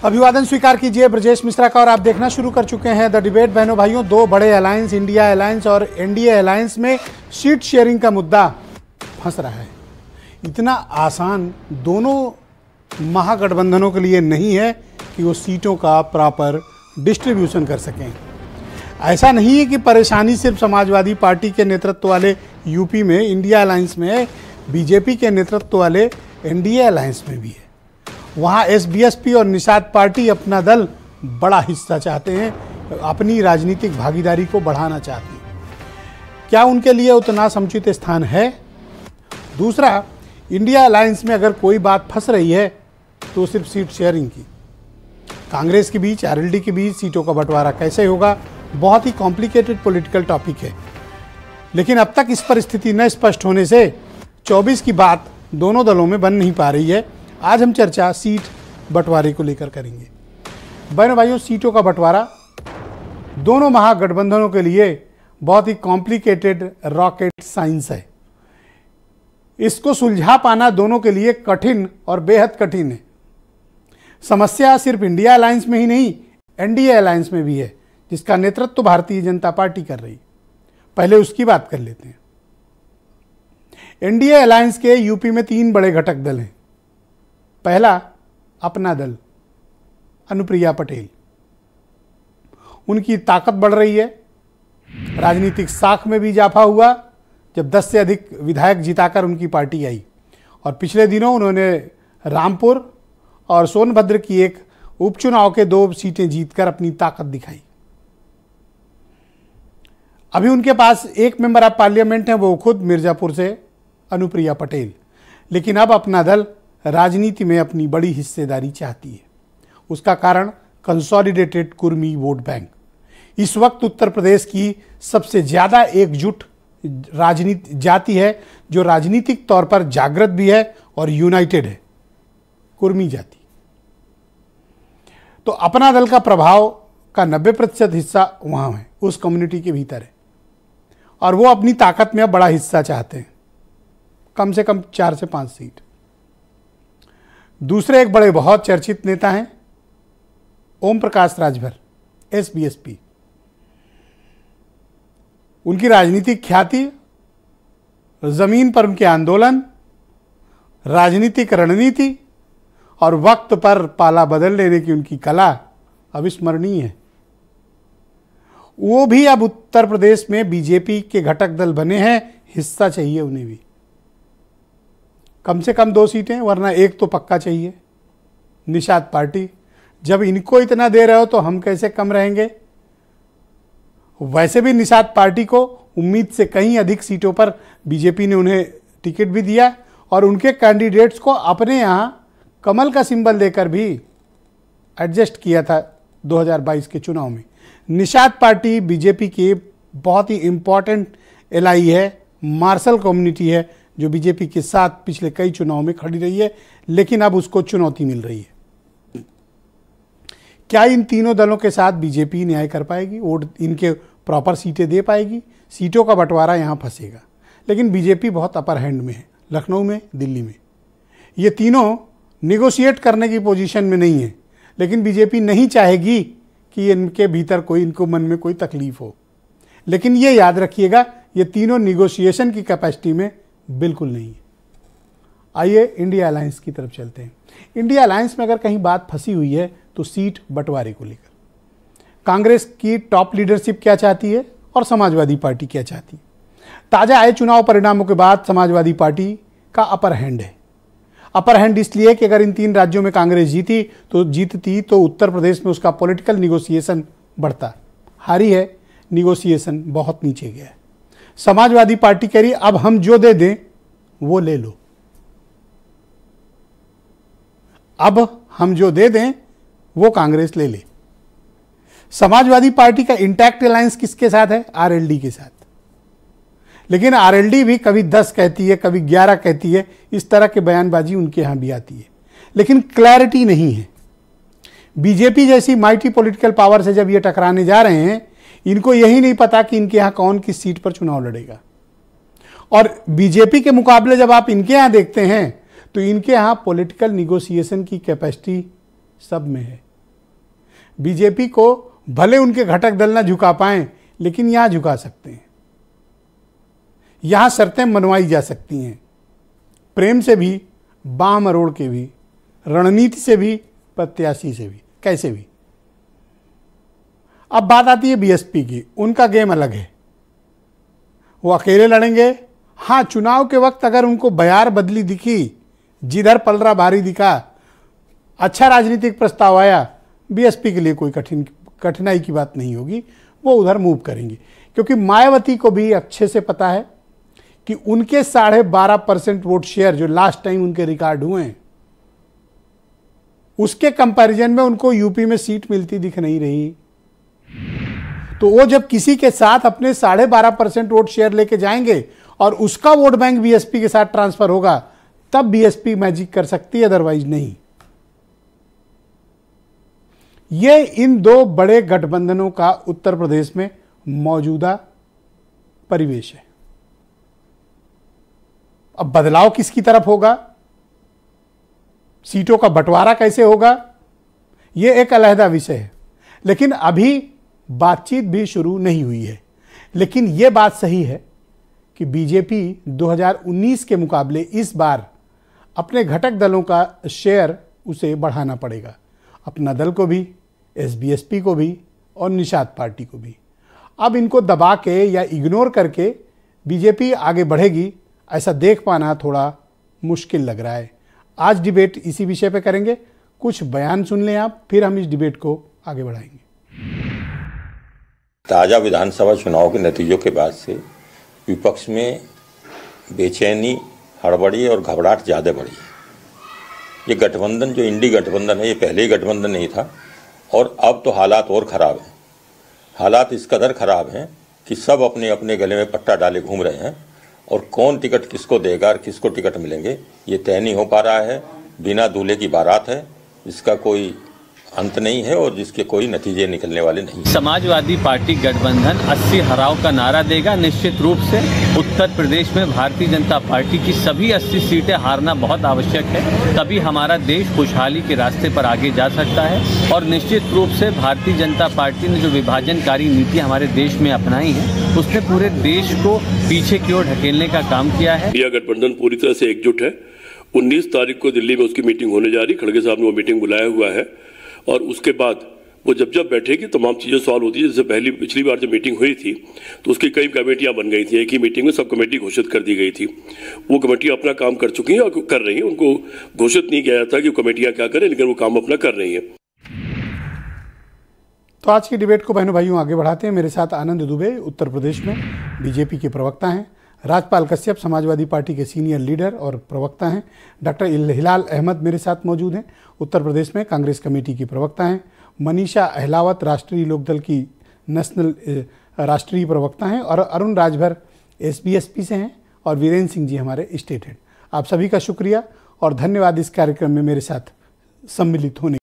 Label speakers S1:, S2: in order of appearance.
S1: अभिवादन स्वीकार कीजिए ब्रजेश मिश्रा का और आप देखना शुरू कर चुके हैं द डिबेट। बहनों भाइयों, दो बड़े अलायंस, इंडिया अलायंस और एनडीए अलायंस में सीट शेयरिंग का मुद्दा फंस रहा है। इतना आसान दोनों महागठबंधनों के लिए नहीं है कि वो सीटों का प्रॉपर डिस्ट्रीब्यूशन कर सकें। ऐसा नहीं है कि परेशानी सिर्फ समाजवादी पार्टी के नेतृत्व वाले यूपी में इंडिया अलायंस में है, बीजेपी के नेतृत्व वाले एनडीए अलायंस में भी है। वहाँ एसबीएसपी और निषाद पार्टी अपना दल बड़ा हिस्सा चाहते हैं, अपनी राजनीतिक भागीदारी को बढ़ाना चाहते हैं। क्या उनके लिए उतना समुचित स्थान है? दूसरा, इंडिया अलायंस में अगर कोई बात फंस रही है तो सिर्फ सीट शेयरिंग की। कांग्रेस के बीच, आरएलडी के बीच सीटों का बंटवारा कैसे होगा, बहुत ही कॉम्प्लिकेटेड पॉलिटिकल टॉपिक है। लेकिन अब तक इस परिस्थिति न स्पष्ट होने से 24 की बात दोनों दलों में बन नहीं पा रही है। आज हम चर्चा सीट बंटवारे को लेकर करेंगे। बहनों भाइयों, सीटों का बंटवारा दोनों महागठबंधनों के लिए बहुत ही कॉम्प्लिकेटेड रॉकेट साइंस है। इसको सुलझा पाना दोनों के लिए कठिन और बेहद कठिन है। समस्या सिर्फ इंडिया अलायंस में ही नहीं, एनडीए अलायंस में भी है, जिसका नेतृत्व भारतीय जनता पार्टी कर रही। पहले उसकी बात कर लेते हैं। एनडीए अलायंस के यूपी में 3 बड़े घटक दल हैं। पहला, अपना दल, अनुप्रिया पटेल। उनकी ताकत बढ़ रही है। राजनीतिक साख में भी इजाफा हुआ जब 10 से अधिक विधायक जिताकर उनकी पार्टी आई। और पिछले दिनों उन्होंने रामपुर और सोनभद्र की एक उपचुनाव के 2 सीटें जीतकर अपनी ताकत दिखाई। अभी उनके पास एक मेंबर ऑफ पार्लियामेंट है, वो खुद मिर्जापुर से अनुप्रिया पटेल। लेकिन अब अपना दल राजनीति में अपनी बड़ी हिस्सेदारी चाहती है। उसका कारण कंसोलिडेटेड कुर्मी वोट बैंक। इस वक्त उत्तर प्रदेश की सबसे ज्यादा एकजुट राजनीति जाति है, जो राजनीतिक तौर पर जागृत भी है और यूनाइटेड है, कुर्मी जाति। तो अपना दल का प्रभाव का 90% हिस्सा वहां है, उस कम्युनिटी के भीतर है। और वो अपनी ताकत में अब बड़ा हिस्सा चाहते हैं, कम से कम 4 से 5 सीट। दूसरे एक बड़े बहुत चर्चित नेता हैं ओम प्रकाश राजभर, एसबीएसपी। उनकी राजनीतिक ख्याति, जमीन पर उनके आंदोलन, राजनीतिक रणनीति और वक्त पर पाला बदल लेने की उनकी कला अविस्मरणीय है। वो भी अब उत्तर प्रदेश में बीजेपी के घटक दल बने हैं, हिस्सा चाहिए उन्हें भी। कम से कम 2 सीटें, वरना एक तो पक्का चाहिए। निषाद पार्टी, जब इनको इतना दे रहे हो तो हम कैसे कम रहेंगे। वैसे भी निषाद पार्टी को उम्मीद से कहीं अधिक सीटों पर बीजेपी ने उन्हें टिकट भी दिया और उनके कैंडिडेट्स को अपने यहाँ कमल का सिंबल देकर भी एडजस्ट किया था 2022 के चुनाव में। निषाद पार्टी बीजेपी की बहुत ही इंपॉर्टेंट एलाई है, मार्शल कम्युनिटी है, जो बीजेपी के साथ पिछले कई चुनाव में खड़ी रही है, लेकिन अब उसको चुनौती मिल रही है। क्या इन तीनों दलों के साथ बीजेपी न्याय कर पाएगी? वोट इनके प्रॉपर सीटें दे पाएगी? सीटों का बंटवारा यहाँ फंसेगा। लेकिन बीजेपी बहुत अपर हैंड में है, लखनऊ में, दिल्ली में। ये तीनों निगोशिएट करने की पोजीशन में नहीं है, लेकिन बीजेपी नहीं चाहेगी कि इनके भीतर कोई, इनको मन में कोई तकलीफ हो। लेकिन ये याद रखिएगा, ये तीनों निगोशिएशन की कैपेसिटी में बिल्कुल नहीं है। आइए इंडिया अलायंस की तरफ चलते हैं। इंडिया अलायंस में अगर कहीं बात फंसी हुई है तो सीट बंटवारे को लेकर कांग्रेस की टॉप लीडरशिप क्या चाहती है और समाजवादी पार्टी क्या चाहती है। ताजा आए चुनाव परिणामों के बाद समाजवादी पार्टी का अपर हैंड है। अपर हैंड इसलिए कि अगर इन 3 राज्यों में कांग्रेस जीतती तो उत्तर प्रदेश में उसका पॉलिटिकल निगोशिएशन बढ़ता। हारी है, निगोशिएशन बहुत नीचे गया है। समाजवादी पार्टी कह रही अब हम जो दे दें वो ले लो, अब हम जो दे दें वो कांग्रेस ले ले। समाजवादी पार्टी का इंटैक्ट अलायंस किसके साथ है? आरएलडी के साथ। लेकिन आरएलडी भी कभी 10 कहती है, कभी 11 कहती है। इस तरह के बयानबाजी उनके यहां भी आती है, लेकिन क्लैरिटी नहीं है। बीजेपी जैसी माइटी पॉलिटिकल पावर से जब ये टकराने जा रहे हैं, इनको यही नहीं पता कि इनके यहां कौन किस सीट पर चुनाव लड़ेगा। और बीजेपी के मुकाबले जब आप इनके यहां देखते हैं तो इनके यहां पॉलिटिकल निगोशिएशन की कैपेसिटी सब में है, बीजेपी को भले उनके घटक दल ना झुका पाएं, लेकिन यहां झुका सकते हैं। यहां शर्तें मनवाई जा सकती हैं, प्रेम से भी, बाह मरोड़ के भी, रणनीति से भी, प्रत्याशी से भी, कैसे भी। अब बात आती है बीएसपी की। उनका गेम अलग है, वो अकेले लड़ेंगे। हाँ, चुनाव के वक्त अगर उनको बयार बदली दिखी, जिधर पलरा भारी दिखा, अच्छा राजनीतिक प्रस्ताव आया, बीएसपी के लिए कोई कठिनाई की बात नहीं होगी, वो उधर मूव करेंगे। क्योंकि मायावती को भी अच्छे से पता है कि उनके 12.5% वोट शेयर जो लास्ट टाइम उनके रिकॉर्ड हुए हैं, उसके कंपैरिजन में उनको यूपी में सीट मिलती दिख नहीं रही। तो वो जब किसी के साथ अपने 12.5% वोट शेयर लेके जाएंगे और उसका वोट बैंक बीएसपी के साथ ट्रांसफर होगा, तब बीएसपी मैजिक कर सकती है, अदरवाइज नहीं। ये इन दो बड़े गठबंधनों का उत्तर प्रदेश में मौजूदा परिवेश है। अब बदलाव किसकी तरफ होगा, सीटों का बंटवारा कैसे होगा, यह एक अलहदा विषय है। लेकिन अभी बातचीत भी शुरू नहीं हुई है। लेकिन यह बात सही है कि बीजेपी 2019 के मुकाबले इस बार अपने घटक दलों का शेयर उसे बढ़ाना पड़ेगा, अपना दल को भी, एसबीएसपी को भी और निषाद पार्टी को भी। अब इनको दबा के या इग्नोर करके बीजेपी आगे बढ़ेगी, ऐसा देख पाना थोड़ा मुश्किल लग रहा है। आज डिबेट इसी विषय पे करेंगे। कुछ बयान सुन लें आप, फिर हम इस डिबेट को आगे बढ़ाएंगे।
S2: ताज़ा विधानसभा चुनाव के नतीजों के बाद से विपक्ष में बेचैनी, हड़बड़ी और घबराहट ज़्यादा बढ़ी है। ये गठबंधन जो इंडी गठबंधन है, ये पहले ही गठबंधन नहीं था और अब तो हालात और ख़राब हैं। हालात इस कदर ख़राब हैं कि सब अपने अपने गले में पट्टा डाले घूम रहे हैं और कौन टिकट किसको देगा और किसको टिकट मिलेंगे ये तय नहीं हो पा रहा है। बिना दूल्हे की बारात है, इसका कोई अंत नहीं है और जिसके कोई नतीजे निकलने वाले नहीं।
S3: समाजवादी पार्टी गठबंधन 80 हराव का नारा देगा। निश्चित रूप से उत्तर प्रदेश में भारतीय जनता पार्टी की सभी 80 सीटें हारना बहुत आवश्यक है, तभी हमारा देश खुशहाली के रास्ते पर आगे जा सकता है। और निश्चित रूप से भारतीय जनता पार्टी ने जो विभाजनकारी नीति हमारे देश में अपनाई है, उसने पूरे देश को पीछे की ओर ढकेलने का काम किया है।
S4: यह गठबंधन पूरी तरह से एकजुट है। 19 तारीख को दिल्ली में उसकी मीटिंग होने जा रही, खड़गे साहब ने वो मीटिंग बुलाया हुआ है और उसके बाद वो जब बैठेगी तमाम चीज़ें सॉल्व होती है। जैसे पिछली बार जब मीटिंग हुई थी तो उसकी कई कमेटियां बन गई थी, एक ही मीटिंग में सब कमेटी घोषित कर दी गई थी। वो कमेटियां अपना काम कर चुकी हैं और कर रही हैं। उनको घोषित नहीं किया जाता कि कमेटियां क्या करें, लेकिन वो काम अपना कर रही हैं।
S1: तो आज की डिबेट को बहनों भाइयों आगे बढ़ाते हैं। मेरे साथ आनंद दुबे उत्तर प्रदेश में बीजेपी के प्रवक्ता हैं, राजपाल कश्यप समाजवादी पार्टी के सीनियर लीडर और प्रवक्ता हैं, डॉक्टर हिलाल अहमद मेरे साथ मौजूद हैं, उत्तर प्रदेश में कांग्रेस कमेटी की प्रवक्ता हैं, मनीषा अहलावत राष्ट्रीय लोकदल की नेशनल राष्ट्रीय प्रवक्ता हैं और अरुण राजभर एसबीएसपी से हैं और वीरेंद्र सिंह जी हमारे स्टेट हेड। आप सभी का शुक्रिया और धन्यवाद इस कार्यक्रम में मेरे साथ सम्मिलित होने